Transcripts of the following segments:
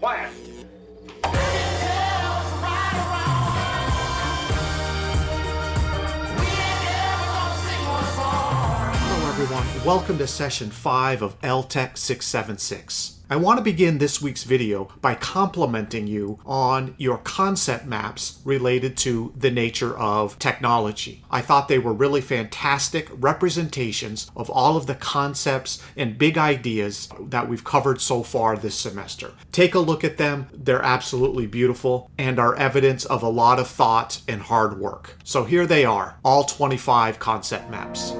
Quiet. Hello everyone, welcome to session 5 of LTEC 676. I want to begin this week's video by complimenting you on your concept maps related to the nature of technology. I thought they were really fantastic representations of all of the concepts and big ideas that we've covered so far this semester. Take a look at them. They're absolutely beautiful and are evidence of a lot of thought and hard work. So here they are, all 25 concept maps.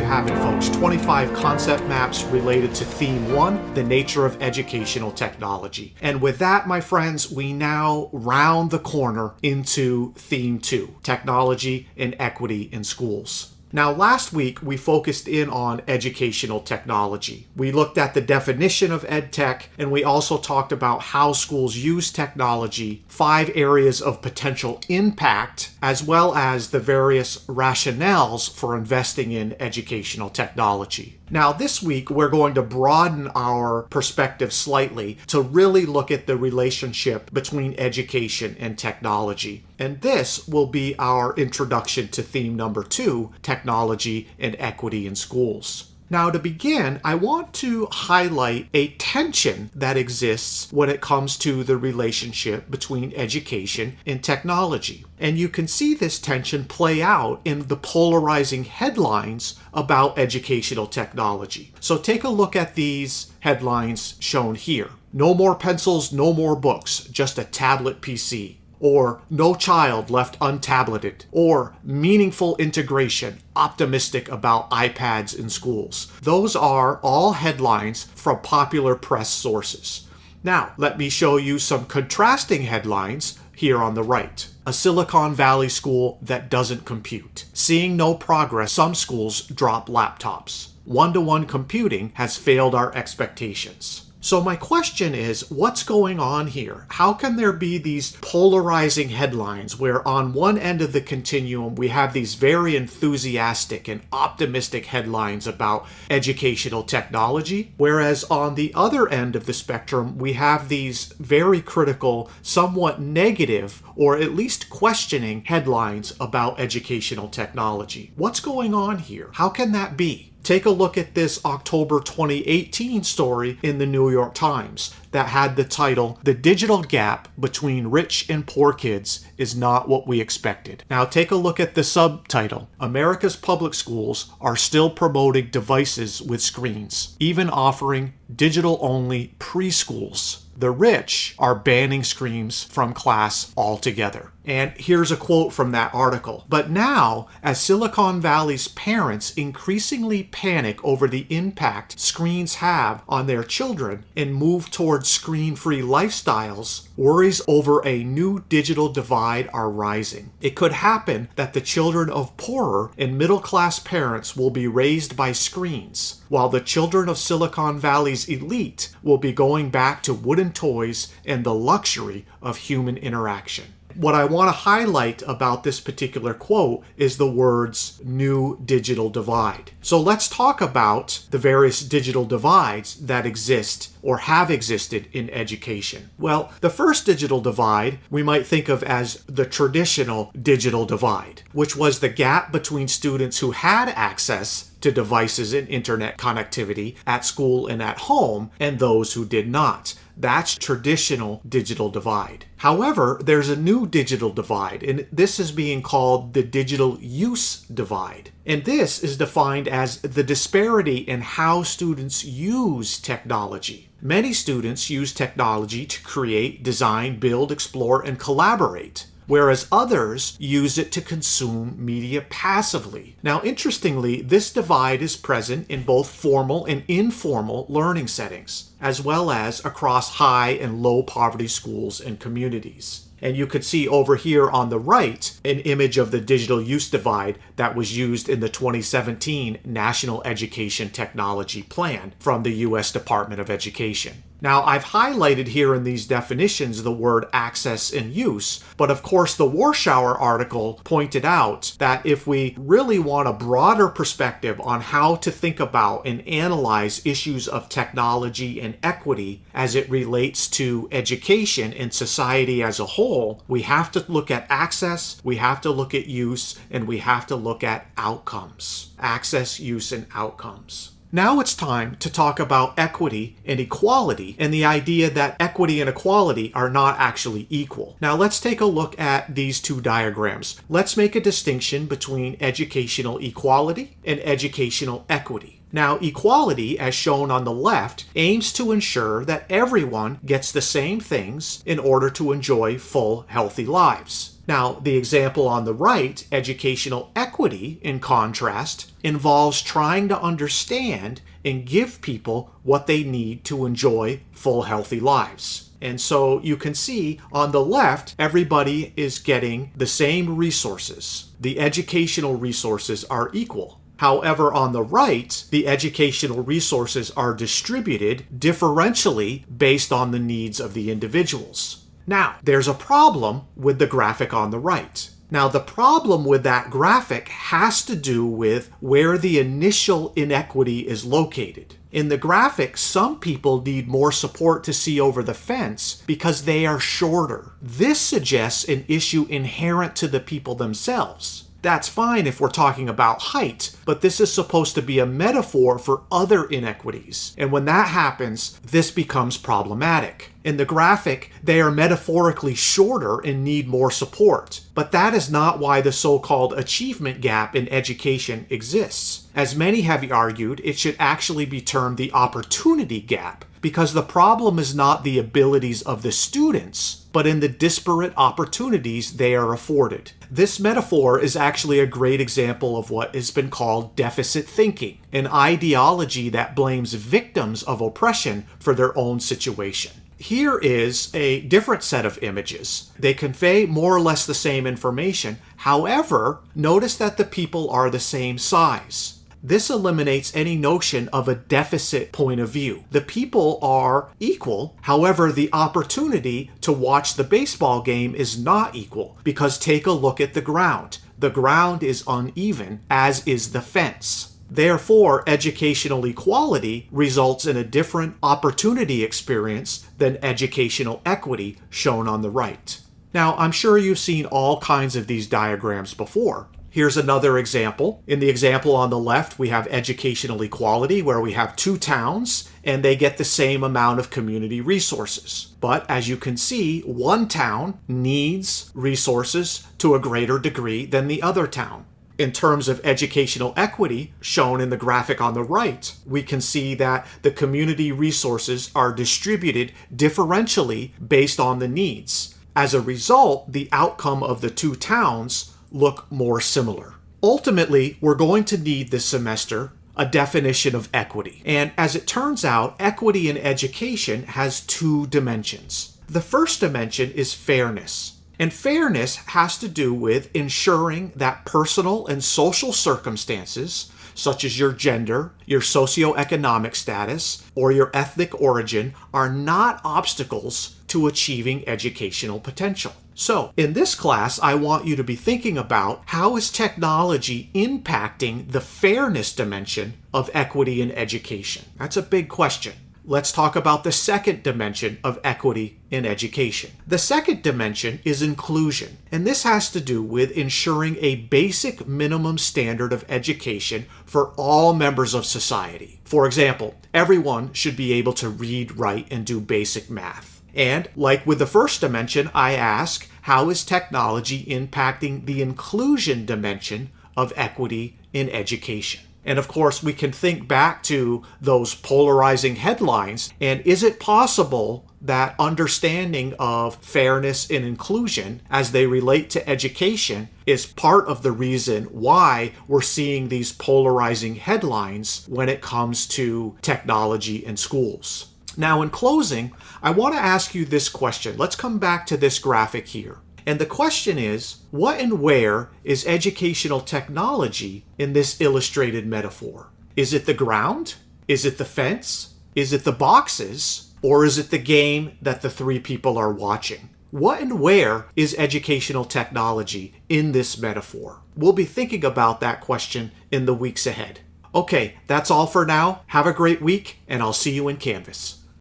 Have it, folks. 25 concept maps related to Theme 1, the nature of educational technology. And with that, my friends, we now round the corner into Theme 2, technology and equity in schools. Now, last week, we focused in on educational technology. We looked at the definition of EdTech, and we also talked about how schools use technology, 5 areas of potential impact, as well as the various rationales for investing in educational technology. Now, this week, we're going to broaden our perspective slightly to really look at the relationship between education and technology. And this will be our introduction to theme number 2, technology and equity in schools. Now, to begin, I want to highlight a tension that exists when it comes to the relationship between education and technology. And you can see this tension play out in the polarizing headlines about educational technology. So take a look at these headlines shown here. No more pencils, no more books, just a tablet PC. Or no child left untableted, or meaningful integration, optimistic about iPads in schools. Those are all headlines from popular press sources. Now, let me show you some contrasting headlines here on the right. A Silicon Valley school that doesn't compute. Seeing no progress, some schools drop laptops. One-to-one computing has failed our expectations. So my question is, what's going on here? How can there be these polarizing headlines where on one end of the continuum we have these very enthusiastic and optimistic headlines about educational technology, whereas on the other end of the spectrum we have these very critical, somewhat negative, or at least questioning headlines about educational technology? What's going on here? How can that be? Take a look at this October 2018 story in the New York Times that had the title, "The Digital Gap Between Rich and Poor Kids is Not What We Expected." Now take a look at the subtitle, "America's Public Schools Are Still Promoting Devices with Screens, Even Offering Digital-Only Preschools. The rich are banning screens from class altogether." And here's a quote from that article. "But now, as Silicon Valley's parents increasingly panic over the impact screens have on their children and move towards screen-free lifestyles, worries over a new digital divide are rising. It could happen that the children of poorer and middle-class parents will be raised by screens, while the children of Silicon Valley's elite will be going back to wooden toys and the luxury of human interaction." What I want to highlight about this particular quote is the words "new digital divide." So let's talk about the various digital divides that exist or have existed in education. Well, the first digital divide we might think of as the traditional digital divide, which was the gap between students who had access to devices and internet connectivity at school and at home and those who did not. That's traditional digital divide. However, there's a new digital divide, and this is being called the digital use divide. And this is defined as the disparity in how students use technology. Many students use technology to create, design, build, explore, and collaborate. whereas others use it to consume media passively. Now, interestingly, this divide is present in both formal and informal learning settings, as well as across high and low poverty schools and communities. And you could see over here on the right an image of the digital use divide that was used in the 2017 National Education Technology Plan from the U.S. Department of Education. Now, I've highlighted here in these definitions the word access and use, but of course the Warschauer article pointed out that if we really want a broader perspective on how to think about and analyze issues of technology and equity as it relates to education and society as a whole, we have to look at access, we have to look at use, and we have to look at outcomes. Access, use, and outcomes. Now it's time to talk about equity and equality and the idea that equity and equality are not actually equal. Now let's take a look at these two diagrams. Let's make a distinction between educational equality and educational equity. Now, equality, as shown on the left, aims to ensure that everyone gets the same things in order to enjoy full, healthy lives. Now, the example on the right, educational equity, in contrast, involves trying to understand and give people what they need to enjoy full, healthy lives. And so you can see on the left, everybody is getting the same resources. The educational resources are equal. However, on the right, the educational resources are distributed differentially based on the needs of the individuals. Now, there's a problem with the graphic on the right. Now, the problem with that graphic has to do with where the initial inequity is located. In the graphic, some people need more support to see over the fence because they are shorter. This suggests an issue inherent to the people themselves. That's fine if we're talking about height, but this is supposed to be a metaphor for other inequities. And when that happens, this becomes problematic. In the graphic, they are metaphorically shorter and need more support. But that is not why the so-called achievement gap in education exists. As many have argued, it should actually be termed the opportunity gap, because the problem is not the abilities of the students, but in the disparate opportunities they are afforded. This metaphor is actually a great example of what has been called deficit thinking, an ideology that blames victims of oppression for their own situation. Here is a different set of images. They convey more or less the same information. However, notice that the people are the same size. This eliminates any notion of a deficit point of view. The people are equal, however, the opportunity to watch the baseball game is not equal, because take a look at the ground. The ground is uneven, as is the fence. Therefore, educational equality results in a different opportunity experience than educational equity, shown on the right. Now, I'm sure you've seen all kinds of these diagrams before. Here's another example. In the example on the left, we have educational equality, where we have two towns, and they get the same amount of community resources. But as you can see, one town needs resources to a greater degree than the other town. In terms of educational equity, shown in the graphic on the right, we can see that the community resources are distributed differentially based on the needs. As a result, the outcome of the two towns look more similar. Ultimately, we're going to need this semester a definition of equity. And as it turns out, equity in education has two dimensions. The first dimension is fairness. And fairness has to do with ensuring that personal and social circumstances, such as your gender, your socioeconomic status, or your ethnic origin, are not obstacles to achieving educational potential. So, in this class, I want you to be thinking about how is technology impacting the fairness dimension of equity in education? That's a big question. Let's talk about the second dimension of equity in education. The second dimension is inclusion, and this has to do with ensuring a basic minimum standard of education for all members of society. For example, everyone should be able to read, write, and do basic math. And like with the first dimension, I ask, how is technology impacting the inclusion dimension of equity in education? And of course, we can think back to those polarizing headlines, and is it possible that understanding of fairness and inclusion as they relate to education is part of the reason why we're seeing these polarizing headlines when it comes to technology in schools. Now, in closing, I want to ask you this question. Let's come back to this graphic here. And the question is, what and where is educational technology in this illustrated metaphor? Is it the ground? Is it the fence? Is it the boxes? Or is it the game that the three people are watching? What and where is educational technology in this metaphor? We'll be thinking about that question in the weeks ahead. Okay, that's all for now. Have a great week, and I'll see you in Canvas.